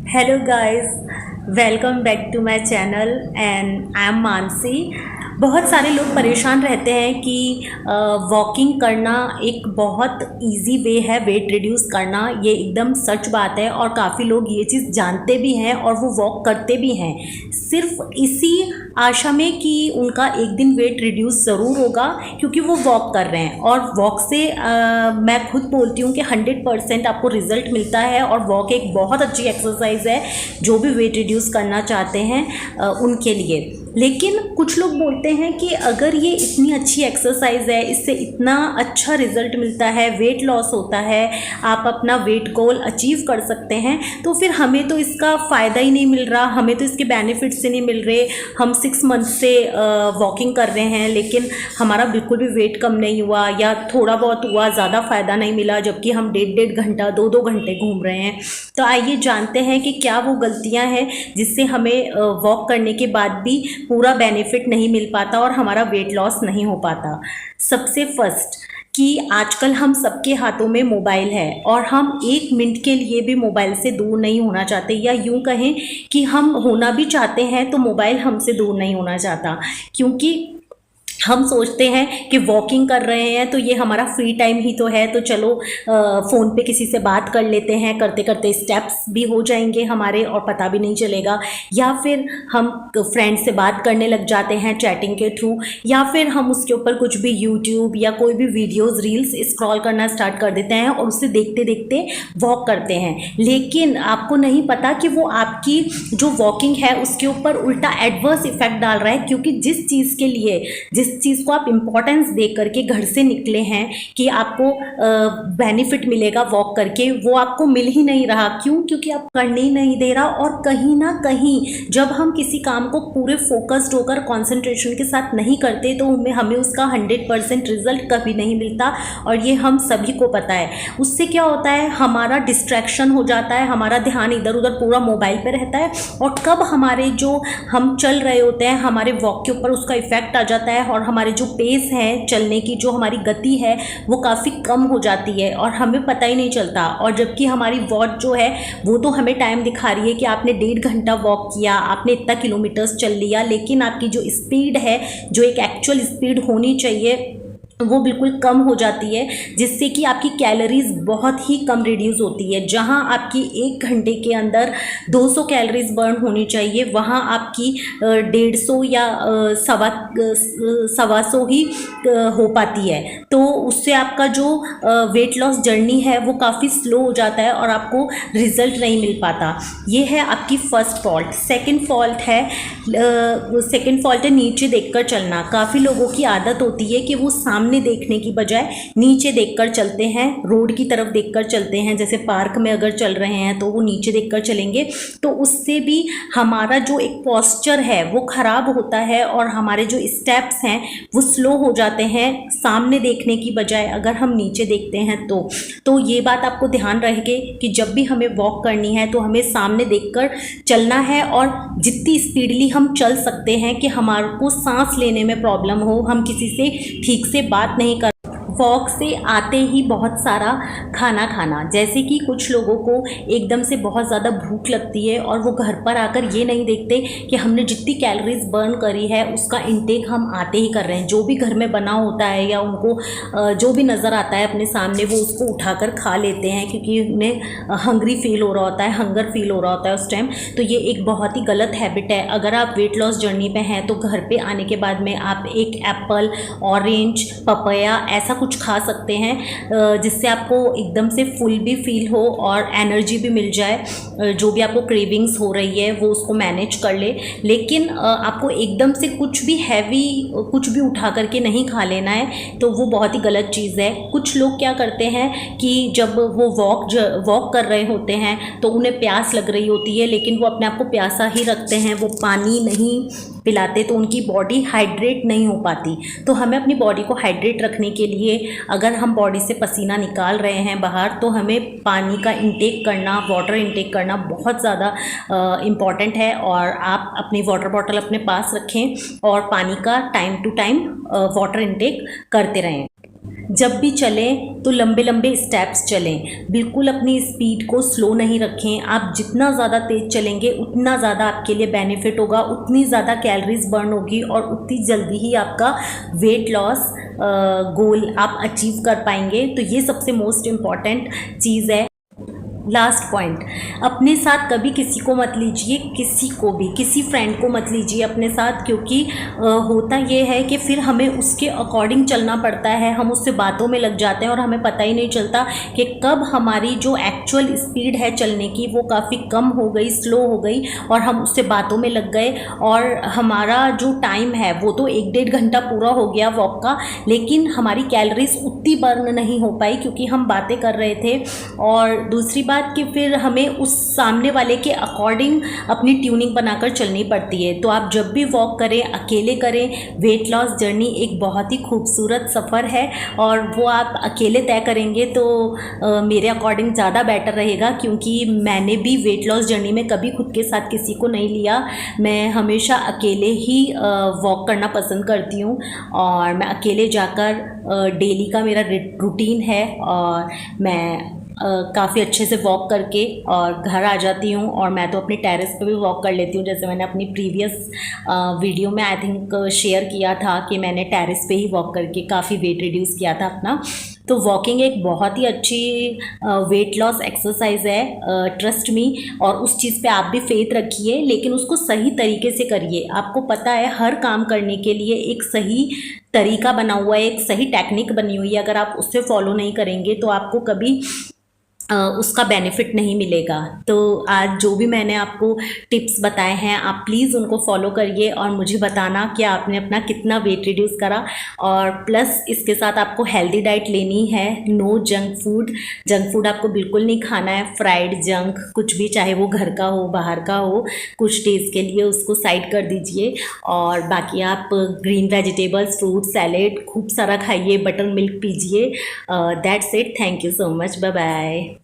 Hello guys, welcome back to my channel and I am Mansi. बहुत सारे लोग परेशान रहते हैं कि वॉकिंग करना एक बहुत इजी वे है वेट रिड्यूस करना। ये एकदम सच बात है और काफ़ी लोग ये चीज़ जानते भी हैं और वो वॉक करते भी हैं, सिर्फ इसी आशा में कि उनका एक दिन वेट रिड्यूस ज़रूर होगा क्योंकि वो वॉक कर रहे हैं। और वॉक से मैं खुद बोलती हूँ कि 100% आपको रिजल्ट मिलता है और वॉक एक बहुत अच्छी एक्सरसाइज है जो भी वेट रिड्यूस करना चाहते हैं उनके लिए। लेकिन कुछ लोग बोलते हैं कि अगर ये इतनी अच्छी एक्सरसाइज है, इससे इतना अच्छा रिजल्ट मिलता है, वेट लॉस होता है, आप अपना वेट गोल अचीव कर सकते हैं, तो फिर हमें तो इसका फ़ायदा ही नहीं मिल रहा, हमें तो इसके बेनिफिट्स से नहीं मिल रहे। हम 6 मंथ से वॉकिंग कर रहे हैं लेकिन हमारा बिल्कुल भी वेट कम नहीं हुआ या थोड़ा बहुत हुआ, ज़्यादा फ़ायदा नहीं मिला, जबकि हम 1.5 घंटा 2-2 घंटे घूम रहे हैं। तो आइए जानते हैं कि क्या वो गलतियाँ हैं जिससे हमें वॉक करने के बाद भी पूरा बेनिफिट नहीं मिल पाता और हमारा वेट लॉस नहीं हो पाता। सबसे फर्स्ट कि आजकल हम सबके हाथों में मोबाइल है और हम 1 मिनट के लिए भी मोबाइल से दूर नहीं होना चाहते, या यूं कहें कि हम होना भी चाहते हैं तो मोबाइल हमसे दूर नहीं होना चाहता। क्योंकि हम सोचते हैं कि वॉकिंग कर रहे हैं तो ये हमारा फ्री टाइम ही तो है, तो चलो फ़ोन पे किसी से बात कर लेते हैं, करते करते स्टेप्स भी हो जाएंगे हमारे और पता भी नहीं चलेगा। या फिर हम फ्रेंड से बात करने लग जाते हैं चैटिंग के थ्रू, या फिर हम उसके ऊपर कुछ भी यूट्यूब या कोई भी वीडियोज़ रील्स स्क्रॉल करना स्टार्ट कर देते हैं और उससे देखते देखते वॉक करते हैं। लेकिन आपको नहीं पता कि वो आपकी जो वॉकिंग है उसके ऊपर उल्टा एडवर्स इफेक्ट डाल रहा है, क्योंकि जिस चीज़ के लिए, जिस चीज़ को आप इम्पोर्टेंस दे करके घर से निकले हैं कि आपको बेनिफिट मिलेगा वॉक करके, वो आपको मिल ही नहीं रहा। क्यों? क्योंकि आप करने ही नहीं दे रहा। और कहीं ना कहीं जब हम किसी काम को पूरे फोकस्ड होकर कंसंट्रेशन के साथ नहीं करते तो हमें उसका 100% रिजल्ट कभी नहीं मिलता, और ये हम सभी को पता है। उससे क्या होता है, हमारा डिस्ट्रैक्शन हो जाता है, हमारा ध्यान इधर उधर पूरा मोबाइल पे रहता है, और कब हमारे जो हम चल रहे होते हैं हमारे वॉक के ऊपर उसका इफेक्ट आ जाता है और हमारे जो पेस है चलने की, जो हमारी गति है वो काफ़ी कम हो जाती है और हमें पता ही नहीं चलता। और जबकि हमारी वॉच जो है वो तो हमें टाइम दिखा रही है कि आपने 1.5 घंटा वॉक किया, आपने इतना किलोमीटर्स चल लिया, लेकिन आपकी जो स्पीड है, जो एक एक्चुअल स्पीड होनी चाहिए, वो बिल्कुल कम हो जाती है, जिससे कि आपकी कैलोरीज बहुत ही कम रिड्यूस होती है। जहां आपकी 1 घंटे के अंदर 200 कैलोरीज बर्न होनी चाहिए, वहां आपकी 150 या 125 ही हो पाती है। तो उससे आपका जो वेट लॉस जर्नी है वो काफ़ी स्लो हो जाता है और आपको रिजल्ट नहीं मिल पाता। ये है आपकी फर्स्ट फॉल्ट। सेकंड फॉल्ट है नीचे देखकर चलना। काफ़ी लोगों की आदत होती है कि वो सामने देखने की बजाय नीचे देखकर चलते हैं, रोड की तरफ देखकर चलते हैं। जैसे पार्क में अगर चल रहे हैं तो वो नीचे देखकर चलेंगे, तो उससे भी हमारा जो एक पोस्चर है वो खराब होता है और हमारे जो स्टेप्स हैं वो स्लो हो जाते हैं सामने देखने की बजाय अगर हम नीचे देखते हैं तो ये बात आपको ध्यान रहे कि जब भी हमें वॉक करनी है तो हमें सामने देखकर चलना है, और जितनी स्पीडली हम चल सकते हैं कि हमारे को सांस लेने में प्रॉब्लम हो, हम किसी से ठीक से बात नहीं कर। वॉक से आते ही बहुत सारा खाना खाना, जैसे कि कुछ लोगों को एकदम से बहुत ज़्यादा भूख लगती है और वो घर पर आकर ये नहीं देखते कि हमने जितनी कैलोरीज बर्न करी है उसका इंटेक हम आते ही कर रहे हैं। जो भी घर में बना होता है या उनको जो भी नज़र आता है अपने सामने वो उसको उठाकर खा लेते हैं, क्योंकि उन्हें हंग्री फील हो रहा होता है, हंगर फील हो रहा होता है उस टाइम। तो ये एक बहुत ही गलत हैबिट है। अगर आप वेट लॉस जर्नी पे हैं तो घर पे आने के बाद में आप एक एप्पल, ऑरेंज, पपाया ऐसा कुछ खा सकते हैं जिससे आपको एकदम से फुल भी फील हो और एनर्जी भी मिल जाए। जो भी आपको क्रेविंग्स हो रही है वो उसको मैनेज कर ले। लेकिन आपको एकदम से कुछ भी हैवी कुछ भी उठा करके नहीं खा लेना है, तो वो बहुत ही गलत चीज़ है। कुछ लोग क्या करते हैं कि जब वो वॉक कर रहे होते हैं तो उन्हें प्यास लग रही होती है, लेकिन वो अपने आप को प्यासा ही रखते हैं, वो पानी नहीं पिलाते, तो उनकी बॉडी हाइड्रेट नहीं हो पाती। तो हमें अपनी बॉडी को हाइड्रेट रखने के लिए, अगर हम बॉडी से पसीना निकाल रहे हैं बाहर, तो हमें पानी का इंटेक करना, वाटर इंटेक करना बहुत ज़्यादा इम्पॉर्टेंट है। और आप अपनी वाटर बॉटल अपने पास रखें और पानी का time to time water intake करते रहें। जब भी चलें तो लंबे लंबे स्टेप्स चलें, बिल्कुल अपनी स्पीड को स्लो नहीं रखें। आप जितना ज़्यादा तेज़ चलेंगे उतना ज़्यादा आपके लिए बेनिफिट होगा, उतनी ज़्यादा कैलोरीज बर्न होगी और उतनी जल्दी ही आपका वेट लॉस गोल आप अचीव कर पाएंगे। तो ये सबसे मोस्ट इम्पॉर्टेंट चीज़ है। लास्ट पॉइंट, अपने साथ कभी किसी को मत लीजिए, किसी को भी, किसी फ्रेंड को मत लीजिए अपने साथ, क्योंकि होता ये है कि फिर हमें उसके अकॉर्डिंग चलना पड़ता है। हम उससे बातों में लग जाते हैं और हमें पता ही नहीं चलता कि कब हमारी जो एक्चुअल स्पीड है चलने की वो काफ़ी कम हो गई, स्लो हो गई और हम उससे बातों में लग गए और हमारा जो टाइम है वो तो 1-1.5 घंटा पूरा हो गया वॉक का, लेकिन हमारी कैलोरीज उतनी बर्न नहीं हो पाई क्योंकि हम बातें कर रहे थे। और दूसरी बात कि फिर हमें उस सामने वाले के अकॉर्डिंग अपनी ट्यूनिंग बनाकर चलनी पड़ती है। तो आप जब भी वॉक करें, अकेले करें। वेट लॉस जर्नी एक बहुत ही खूबसूरत सफ़र है और वो आप अकेले तय करेंगे तो मेरे अकॉर्डिंग ज़्यादा बेटर रहेगा, क्योंकि मैंने भी वेट लॉस जर्नी में कभी खुद के साथ किसी को नहीं लिया। मैं हमेशा अकेले ही वॉक करना पसंद करती हूँ और मैं अकेले जाकर डेली का मेरा रूटीन है और मैं काफ़ी अच्छे से वॉक करके और घर आ जाती हूँ। और मैं तो अपनी टेरेस पे भी वॉक कर लेती हूँ, जैसे मैंने अपनी प्रीवियस वीडियो में आई थिंक शेयर किया था कि मैंने टेरेस पे ही वॉक करके काफ़ी वेट रिड्यूस किया था अपना। तो वॉकिंग एक बहुत ही अच्छी वेट लॉस एक्सरसाइज है, ट्रस्ट मी। और उस चीज़ पे आप भी फेथ रखिए, लेकिन उसको सही तरीके से करिए। आपको पता है हर काम करने के लिए एक सही तरीका बना हुआ है, एक सही टेक्निक बनी हुई है। अगर आप उससे फॉलो नहीं करेंगे तो आपको कभी उसका बेनिफिट नहीं मिलेगा। तो आज जो भी मैंने आपको टिप्स बताए हैं आप प्लीज़ उनको फॉलो करिए और मुझे बताना कि आपने अपना कितना वेट रिड्यूस करा। और प्लस इसके साथ आपको हेल्दी डाइट लेनी है, no junk food. Junk food आपको बिल्कुल नहीं खाना है, फ्राइड जंक कुछ भी, चाहे वो घर का हो बाहर का हो, कुछ डेज़ के लिए उसको साइड कर दीजिए। और बाकी आप ग्रीन वेजिटेबल्स, फ्रूट सैलेड खूब सारा खाइए, बटर मिल्क पीजिए। That's it, thank you so much, bye bye.